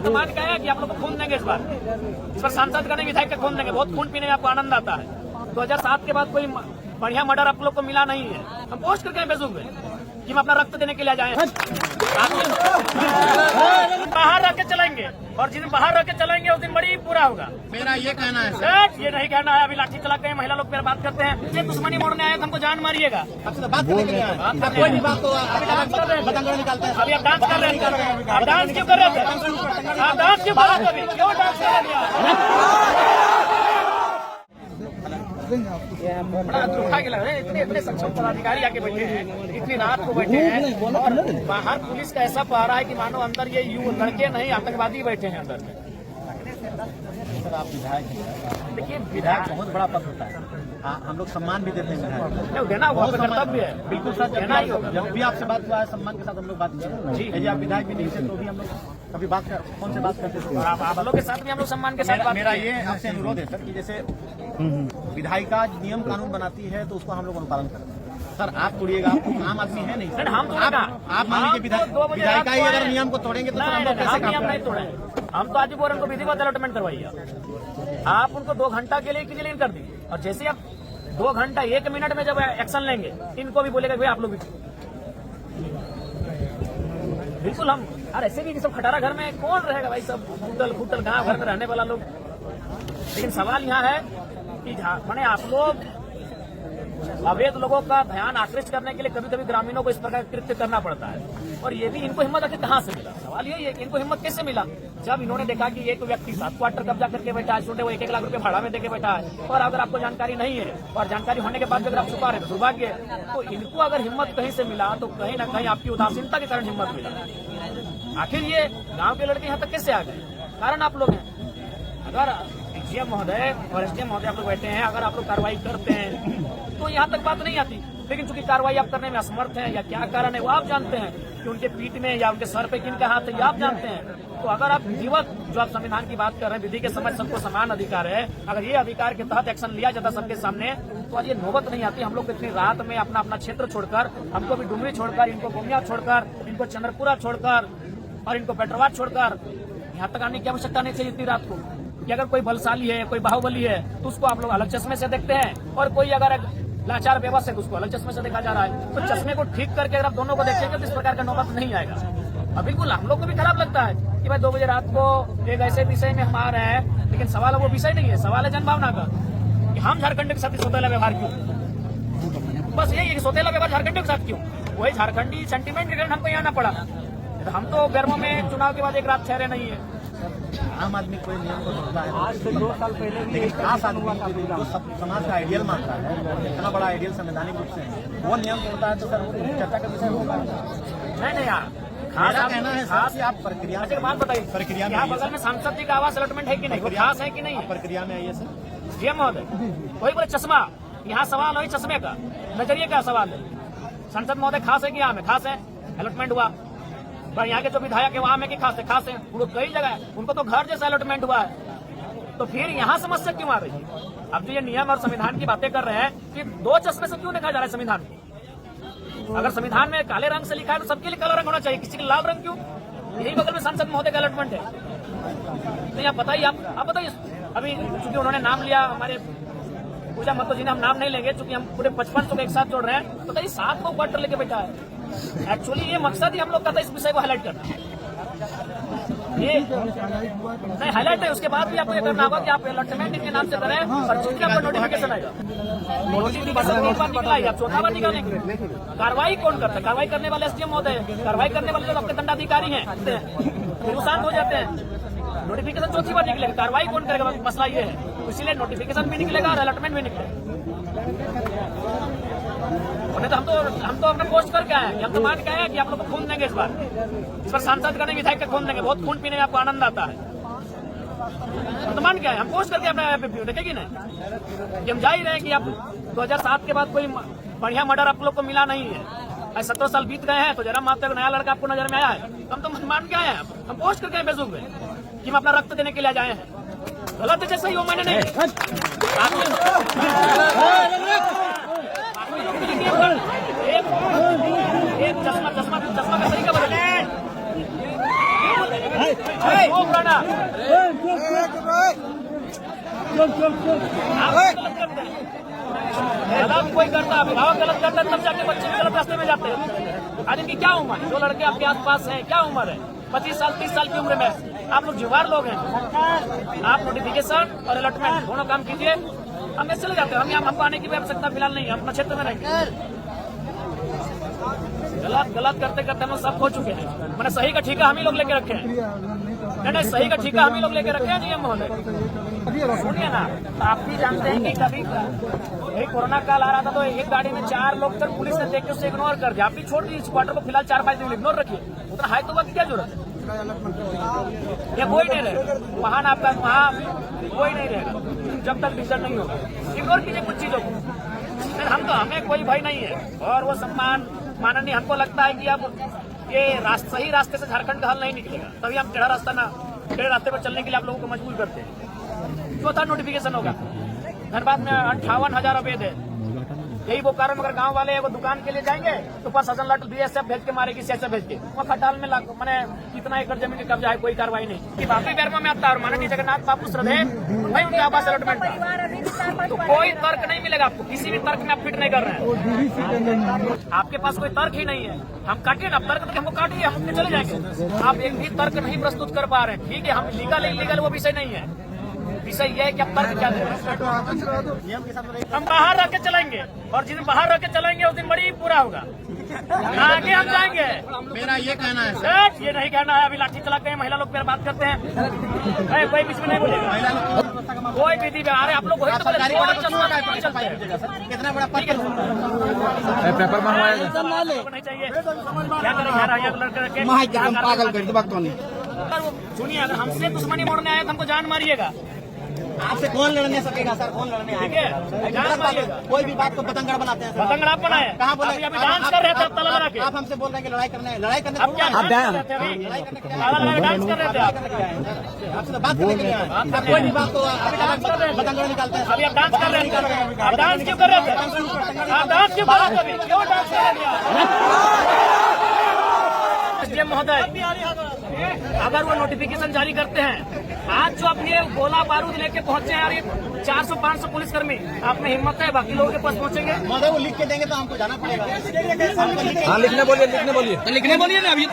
तो मान के आया कि आप लोग को खून देंगे इस बार सांसद का नहीं विधायक का खून देंगे। बहुत खून पीने में आपको आनंद आता है। 2007 के बाद कोई बढ़िया मर्डर आप लोग को मिला नहीं है। हम पोस्ट करके हैं फेसबुक पे कि हम अपना रक्त देने के लिए जाए। बाहर रह के चलेंगे और जिस दिन बाहर रह के चलेंगे उस दिन बड़ी पूरा होगा। मेरा ये कहना है सर, ये नहीं कहना है। अभी लाठी चला के महिला लोग पे बात करते हैं। ये दुश्मनी मोड़ने आए तो हमको जान मारिएगा। अच्छा, बात करने के लिए आए। कोई भी बात तो बतंगड़ निकालते हैं। अभी आप डांस कर रहे हैं। आप डांस क्यों कर रहे थे? आप डांस क्यों कर रहे थे? क्यों डांस कर रहे हैं? बड़ा दुखा के लग रहा है। इतने इतने सक्षम पदाधिकारी आके बैठे हैं, इतनी रात को बैठे हैं और बाहर पुलिस का ऐसा पहरा है कि मानो अंदर ये लड़के नहीं आतंकवादी बैठे हैं अंदर में। सर, आप विधायक हैं। देखिए, विधायक बहुत बड़ा पद होता है। हम लोग सम्मान भी देते हैं विधायक। देना वो आपका कर्तव्य है। बिल्कुल सर, देना ही होगा। जब भी आपसे बात हुआ है सम्मान के साथ हम लोग बात किए जी। यदि आप विधायक भी नहीं थे तो भी हम लोग कभी बात कर कौन से बात करते थे। और आप लोग के साथ भी हम लोग सम्मान के साथ बात। मेरा ये आपसे अनुरोध है सर कि जैसे विधायिका नियम कानून बनाती है तो उसको हम लोग अनुपालन करते हैं। सर, आप तोड़िएगा, आप आम आदमी है नहीं सर। हम आप मान लीजिए विधायिका ही अगर नियम को तोड़ेंगे तो हम लोग कैसे काम नहीं तोड़े। हम तो आज भी बोल रहे हैं उनको विधिवत अलॉटमेंट करवाइए। आप उनको 2 घंटा के लिए क्लियर कर दी और जैसे आप 2 घंटा 1 मिनट में जब एक्शन लेंगे इनको भी बोलेगा भाई आप लोग भी बिल्कुल। हम और ऐसे भी सब खटारा घर में कौन रहेगा भाई, सब फूटल फूटल गाँव घर में रहने वाला लोग। लेकिन सवाल यहाँ है कि मैंने आप लोग अवैध लोगों का ध्यान आकृष्ट करने के लिए कभी कभी ग्रामीणों को इस प्रकार कृत्य करना पड़ता है। और ये भी इनको हिम्मत आखिर कहाँ से मिला? सवाल यही है कि इनको हिम्मत कैसे मिला? जब इन्होंने देखा कि एक व्यक्ति 7 क्वार्टर कब्जा करके बैठा है, छोटे वो 1-1 लाख रुपए भाड़ा में देके बैठा है और अगर आपको जानकारी नहीं है और जानकारी होने के बाद भी अगर आप छुपा रहे तो दुर्भाग्य है। तो इनको अगर हिम्मत कहीं से मिला तो कहीं ना कहीं आपकी उदासीनता के कारण हिम्मत मिला। आखिर ये गाँव के लड़के यहाँ तक कैसे आ गए? कारण आप लोग हैं। अगर डीसीएम महोदय और एसडीएम महोदय आप लोग बैठे हैं, अगर आप लोग कार्रवाई करते हैं तो यहाँ तक बात नहीं आती। लेकिन चूंकि कार्रवाई आप करने में असमर्थ हैं या क्या कारण है वो आप जानते हैं कि उनके पीठ में या उनके सर पे किनका हाथ है ये आप जानते हैं। तो अगर आप विधिवत जो आप संविधान की बात कर रहे हैं, विधि के समझ सबको समान अधिकार है, अगर ये अधिकार के तहत एक्शन लिया जाता सबके सामने तो आज ये नौबत नहीं आती। हम लोग इतनी रात में अपना अपना क्षेत्र छोड़कर, हमको भी डुमरी छोड़कर, इनको गोमिया छोड़कर, इनको चंद्रपुरा छोड़कर और इनको पेट्रोवाट छोड़कर यहाँ तक आने की आवश्यकता नहीं चाहिए इतनी रात को। कि अगर कोई बलशाली है, कोई बाहुबली है तो उसको आप लोग अलग चश्मे से देखते हैं और कोई अगर लाचार बेबस है तो उसको अलग चश्मे से देखा जा रहा है। तो चश्मे को ठीक करके अगर आप दोनों को देखेंगे तो इस प्रकार का नौबत नहीं आएगा। और बिल्कुल हम लोग को भी खराब लगता है कि भाई 2 बजे रात को एक ऐसे विषय में हम आ रहे हैं, लेकिन सवाल वो विषय नहीं है, सवाल है जनभावना का कि हम झारखंड के साथ सौतेला व्यवहार क्यों। बस यही है कि सौतेला व्यवहार झारखंड के साथ क्यों। वही झारखंडी सेंटीमेंट के कारण हमको यहाँ आना पड़ा। हम तो गर्मों में चुनाव के बाद एक रात ठहरे नहीं है। आम आदमी कोई नियम को तोड़ता है। आज से 2 साल पहले भी लेकिन खास आदमी जो समाज का आइडियल मानता है, इतना बड़ा आइडियल संवैधानिक रूप से वो नियम तोड़ता है तो सर चर्चा का विषय होगा। नहीं यार, मेरा कहना है खास आप प्रक्रिया एक बात बताइए, प्रक्रिया में बगल में सांसद जी का आवास अलॉटमेंट है कि नहीं, खास है कि नहीं? प्रक्रिया में आइए सर। सीएम महोदय वही बोले चश्मा, यहाँ सवाल वही चश्मे का, नजरिए का सवाल है। सांसद महोदय खास है कि आम है? खास है, अलॉटमेंट हुआ। पर यहाँ के जो विधायक है वो आम है कि खास है? खास है। पूरे कई जगह है, उनको तो घर जैसा अलॉटमेंट हुआ है। तो फिर यहाँ समस्या क्यों आ रही है? अब जो ये नियम और संविधान की बातें कर रहे हैं कि 2 चश्मे से क्यों देखा जा रहा है संविधान को? अगर संविधान में काले रंग से लिखा है तो सबके लिए काला रंग होना चाहिए, किसी के लाल रंग क्यों? यही बगल में सांसद महोदय का अलॉटमेंट है। तो आप बताइए, आप बताइए। अभी चूंकि उन्होंने नाम लिया हमारे पूजा महतो जी ने, हम नाम नहीं लेंगे चूंकि हम पूरे 55 को एक साथ जोड़ रहे हैं। तो बताइए 7 को क्वार्टर लेके बैठा है। एक्चुअली ये मकसद ही हम लोग का था इस विषय को हाईलाइट करना। ये नहीं हाईलाइट है, उसके बाद भी आपको ये करना होगा कि आप अलॉटमेंट इनके नाम से करें और जिसके आपको नोटिफिकेशन आएगा। नोटिफिकेशन 3 बार निकला है, आप 4था बार निकालेंगे। कार्रवाई कौन करता है? कार्रवाई करने वाले एसडीएम महोदय, कार्रवाई करने वाले जो आपके दंडाधिकारी हैं फिर शांत हो जाते हैं। नोटिफिकेशन 4थी बार निकलेगा, कार्रवाई कौन करेगा? मसला ये है। इसीलिए नोटिफिकेशन भी निकलेगा और अलॉटमेंट भी निकलेगा। तो हम तो अपना पोस्ट करके आए हैं, हम तो मान के आए हैं कि आप लोग को खून देंगे इस बार सांसद का नहीं विधायक का खून देंगे। बहुत खून पीने में आपको आनंद आता है तो मान के आए, हम पोस्ट करके अपना देखेगी ना कि हम जा ही रहे हैं कि आप 2007 के बाद कोई बढ़िया मर्डर आप लोग को मिला नहीं है। 17 साल बीत गए हैं तो जरा मात्र नया लड़का आपको नजर में आया है। हम तो मान के आए हैं, हम पोस्ट करके आए फेसबुक पे कि हम अपना रक्त देने के लिए जाए हैं। गलत है जैसे ही वो मैंने नहीं एक चश्मा का तरीका बदले। चुप रहना। गलत कोई करता, अभिभावक गलत करता है तब जाके बच्चे भी गलत रास्ते में जाते हैं। आज इनकी क्या उम्र है? जो लड़के आपके आसपास हैं क्या उम्र है? 25 साल 30 साल की उम्र में आप लोग जुवार लोग हैं। आप नोटिफिकेशन और अलॉटमेंट दोनों काम कीजिए, हम चले जाते हैं। हम यहाँ हमको आने की भी आवश्यकता फिलहाल नहीं है, अपना क्षेत्र में रहेंगे। गलत करते करते हम लोग सब खो चुके हैं। मैंने सही का ठीका हम ही लोग लेके रखे हैं। नहीं, सही का ठीका हम ही लोग लेके रखे हैं। नियम महोदय सुनिए ना, आप भी जानते हैं कि कभी यही कोरोना काल आ रहा था तो एक गाड़ी में 4 लोग तक पुलिस ने देख के उससे इग्नोर कर दिया। आप भी छोड़ दीजिए इस क्वार्टर को फिलहाल 4-5 दिन इग्नोर रखिए। उतना हाई तो वक्त क्या जरूरत है? ये कोई नहीं रहेगा वाहन आपका, वहाँ कोई नहीं रहेगा जब तक डिसीजन नहीं होगा। इग्नोर कीजिए कुछ चीजों को। हम तो, हमें कोई भय नहीं है और वो सम्मान माननीय, हमको लगता है कि अब ये सही रास्ते से झारखंड का हल नहीं निकलेगा, तभी हम टेढ़ा रास्ते पर चलने के लिए आप लोगों को मजबूर करते हैं। चौथा नोटिफिकेशन होगा धनबाद में 58,000 अवैध है। यही वो कारण, अगर गांव वाले वो दुकान के लिए जाएंगे तो प्रशासन लट बीएसएफ भेज के मारेगी, सीएसएफ भेज के। वो खटाल में मैंने कितना एकड़ जमीन का कब्जा है, कोई कार्रवाई नहीं कि बापी बैरमा में आता है और माननीय जगन्नाथ बापू श्रद्धेय वही उनके आवास अलॉटमेंट का। तो कोई तर्क नहीं मिलेगा आपको, किसी भी तर्क में आप फिट नहीं कर रहे हैं। आपके पास कोई तर्क ही नहीं है। हम काटिए ना, तर्क तो हमको काटिए, हम अपने चले जाएंगे। आप एक भी तर्क नहीं प्रस्तुत कर पा रहे हैं। ठीक है, हम लीगल इलीगल वो विषय नहीं है। विषय यह है कि आप तर्क क्या दें। हम बाहर रह के चलेंगे और जिस दिन बाहर रह के चलेंगे उस दिन बड़ी पूरा होगा। आगे हम जाएंगे। मेरा ये कहना है सर, ये नहीं कहना है। अभी लाठी चला के महिला लोग पर बात करते हैं, कोई बीच में नहीं बोलेगा। कोई विधि व्यवहार है आप लोग वही तो बोले, कितना बड़ा पेपर नहीं चाहिए। क्या करेंगे पागल कर दो। सुनिए, अगर हमसे दुश्मनी मोड़ने आए तो हमको जान मारिएगा। आपसे कौन लड़ने सकेगा सर? कौन लड़ने आएगा? कोई भी बात को पतंगड़ बनाते हैं। पतंगड़ आप बनाए कहाँ बोले? अभी डांस कर रहे थे ताला लगा के। आप हमसे बोल रहे हैं कि लड़ाई करना है। लड़ाई करने आप क्या डांस कर रहे थे? अभी ताला लगा के डांस कर रहे थे आप। आपसे तो बात करने के लिए आए। आप कोई भी बात को पतंगड़ निकालते हैं। अभी आप डांस कर रहे थे। आप डांस क्यों कर रहे थे? आप डांस क्यों कर रहे थे? क्यों डांस कर रहे थे महोदय? अगर वो नोटिफिकेशन जारी करते हैं, आज जो अपने गोला बारूद लेके पहुंचे हैं यार, ये 400-500 पुलिसकर्मी, आप में हिम्मत है बाकी लोगों के पास पहुंचेंगे? महोदय वो लिख के देंगे तो हमको जाना पड़ेगा। हाँ, लिखने बोलिए लिखने बोलिए ना अभी।